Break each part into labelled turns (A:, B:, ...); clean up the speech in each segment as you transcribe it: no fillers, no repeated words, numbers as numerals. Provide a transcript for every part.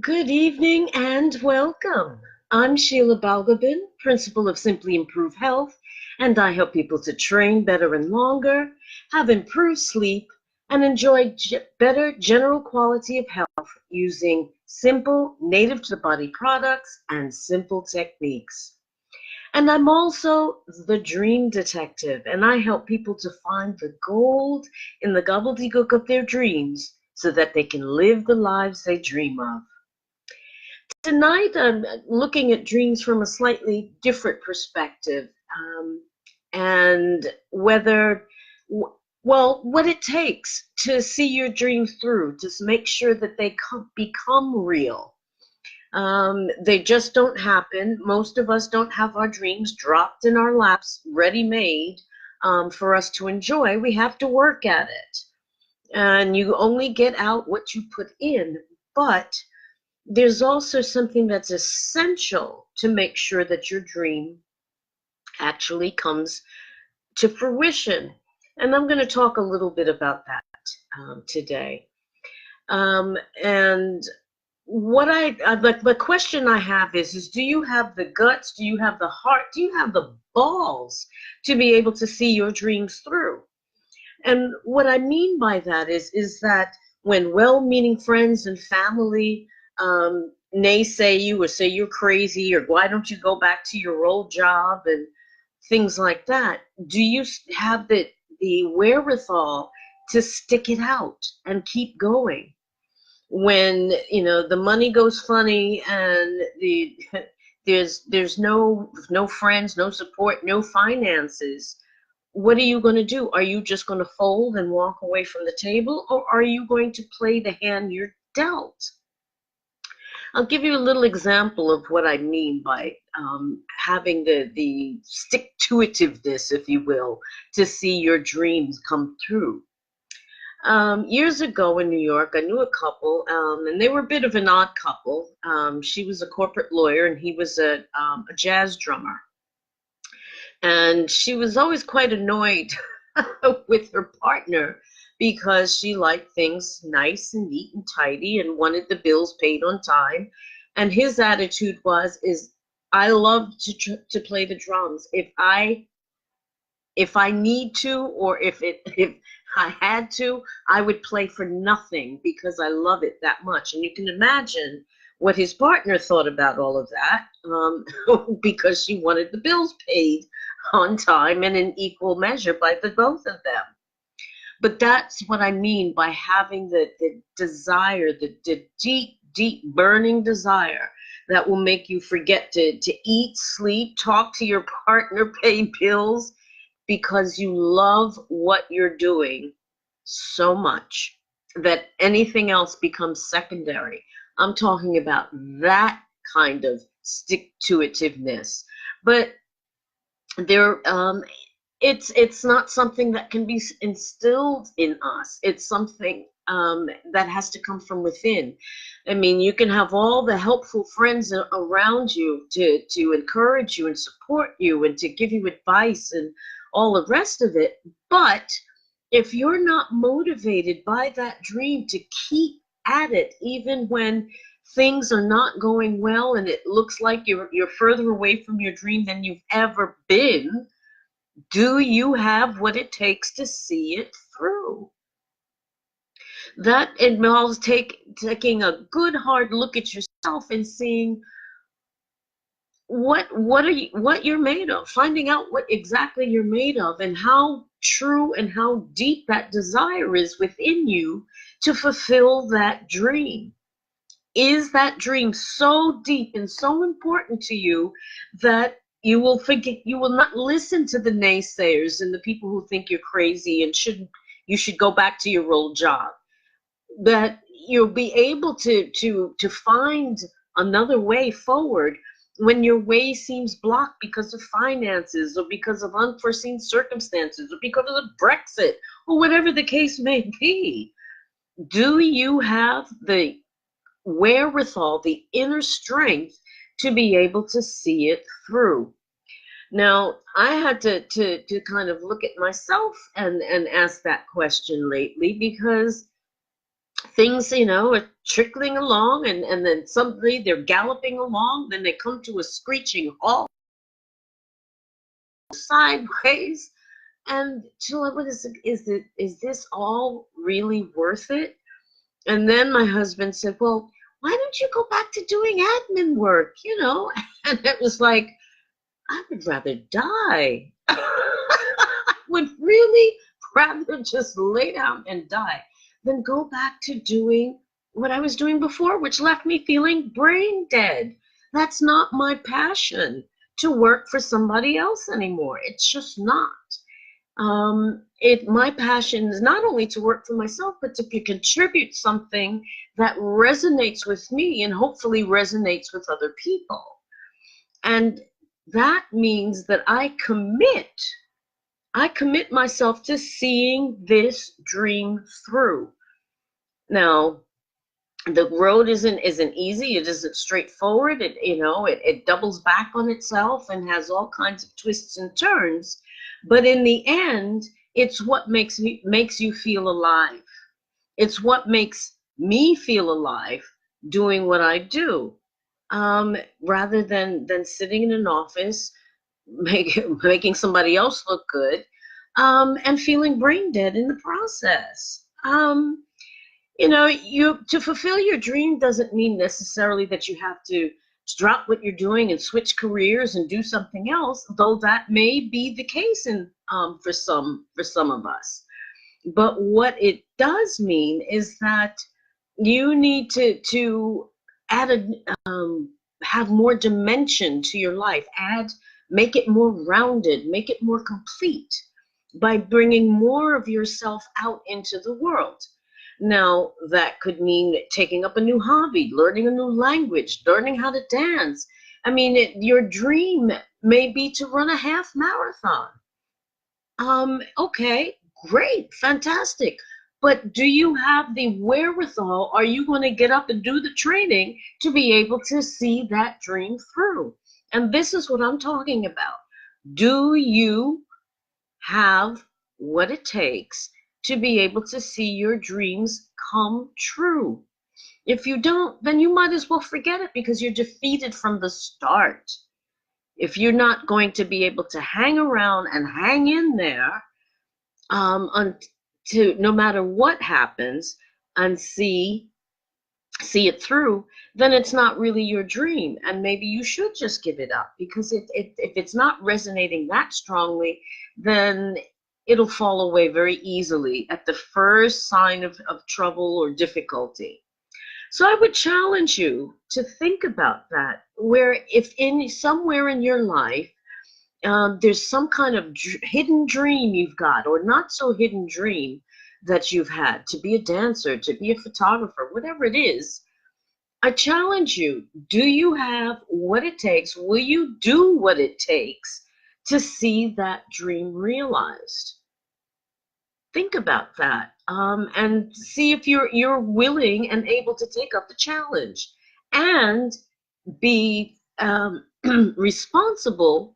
A: Good evening and welcome. I'm Sheila Balgobin, principal of Simply Improve Health, and I help people to train better and longer, have improved sleep, and enjoy better general quality of health using simple, native to the body products and simple techniques. And I'm also the dream detective, and I help people to find the gold in the gobbledygook of their dreams so that they can live the lives they dream of. Tonight, I'm looking at dreams from a slightly different perspective, and whether, well, what it takes to see your dreams through, to make sure that they become real. They just don't happen. Most of us don't have our dreams dropped in our laps, ready made, for us to enjoy. We have to work at it. And you only get out what you put in. But there's also something that's essential to make sure that your dream actually comes to fruition. And I'm going to talk a little bit about that today. And what the question I have is do you have the guts? Do you have the heart? Do you have the balls to be able to see your dreams through? And what I mean by that is that when well-meaning friends and family naysay you or say you're crazy or why don't you go back to your old job and things like that, do you have the wherewithal to stick it out and keep going when the money goes funny and there's no friends, no support, no finances? What are you going to do? Are you just going to fold and walk away from the table, or are you going to play the hand you're dealt? I'll give you a little example of what I mean by having the stick-to-itiveness, if you will, to see your dreams come through. Years ago in New York, I knew a couple, and they were a bit of an odd couple. She was a corporate lawyer, and he was a jazz drummer. And she was always quite annoyed with her partner because she liked things nice and neat and tidy and wanted the bills paid on time. And his attitude is I love to play the drums. If I need to, or if I had to, I would play for nothing because I love it that much. And you can imagine what his partner thought about all of that, because she wanted the bills paid on time and in equal measure by the both of them. But that's what I mean by having the desire, the deep, deep burning desire that will make you forget to eat, sleep, talk to your partner, pay bills, because you love what you're doing so much that anything else becomes secondary. I'm talking about that kind of stick-to-itiveness. But there, it's not something that can be instilled in us. It's something that has to come from within. I mean, you can have all the helpful friends around you to encourage you and support you and to give you advice and all the rest of it. But if you're not motivated by that dream to keep at it, even when things are not going well and it looks like you're further away from your dream than you've ever been, do you have what it takes to see it through? That involves taking a good hard look at yourself and seeing what you're made of, finding out what exactly you're made of and how true and how deep that desire is within you to fulfill that dream. Is that dream so deep and so important to you that you will not listen to the naysayers and the people who think you're crazy and you should go back to your old job? That you'll be able to find another way forward when your way seems blocked because of finances or because of unforeseen circumstances or because of Brexit or whatever the case may be. Do you have the wherewithal, the inner strength to be able to see it through? Now, I had to kind of look at myself and ask that question lately, because things, are trickling along, and then suddenly they're galloping along, then they come to a screeching halt sideways. And she's like, what is this all really worth it? And then my husband said, well, why don't you go back to doing admin work, And it was like, I would rather die. I would really rather just lay down and die than go back to doing what I was doing before, which left me feeling brain dead. That's not my passion to work for somebody else anymore. It's just not. My passion is not only to work for myself, but to contribute something that resonates with me and hopefully resonates with other people. And that means that I commit myself to seeing this dream through. Now, the road isn't easy. It isn't straightforward. It doubles back on itself and has all kinds of twists and turns. But in the end, it's what makes you feel alive. It's what makes me feel alive doing what I do, rather than sitting in an office making somebody else look good, and feeling brain dead in the process. To fulfill your dream doesn't mean necessarily that you have to drop what you're doing and switch careers and do something else, though that may be the case for some of us. But what it does mean is that you need to add have more dimension to your life, make it more rounded, make it more complete by bringing more of yourself out into the world. Now, that could mean taking up a new hobby, learning a new language, learning how to dance. I mean, your dream may be to run a half marathon. Okay, great, fantastic. But do you have the wherewithal? Are you going to get up and do the training to be able to see that dream through? And this is what I'm talking about. Do you have what it takes to be able to see your dreams come true? If you don't, then you might as well forget it, because you're defeated from the start. If you're not going to be able to hang around and hang in there, no matter what happens, and see it through, then it's not really your dream, and maybe you should just give it up, because if it's not resonating that strongly, then it'll fall away very easily at the first sign of trouble or difficulty. So I would challenge you to think about that, where if somewhere in your life there's some kind of hidden dream you've got, or not so hidden dream that you've had, to be a dancer, to be a photographer, whatever it is, I challenge you, do you have what it takes? Will you do what it takes to see that dream realized? Think about that, and see if you're willing and able to take up the challenge and be responsible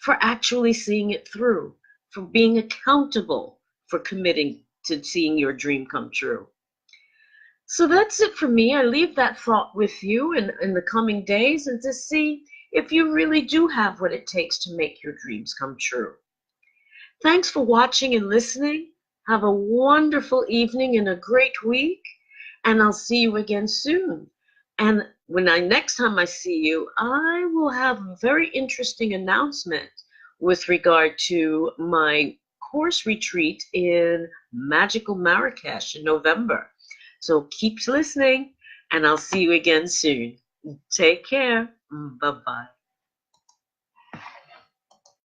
A: for actually seeing it through, for being accountable for committing to seeing your dream come true. So that's it for me. I leave that thought with you in the coming days, and to see if you really do have what it takes to make your dreams come true. Thanks for watching and listening. Have a wonderful evening and a great week, and I'll see you again soon. And next time I see you, I will have a very interesting announcement with regard to my course retreat in magical Marrakesh in November. So keep listening, and I'll see you again soon. Take care. Bye-bye.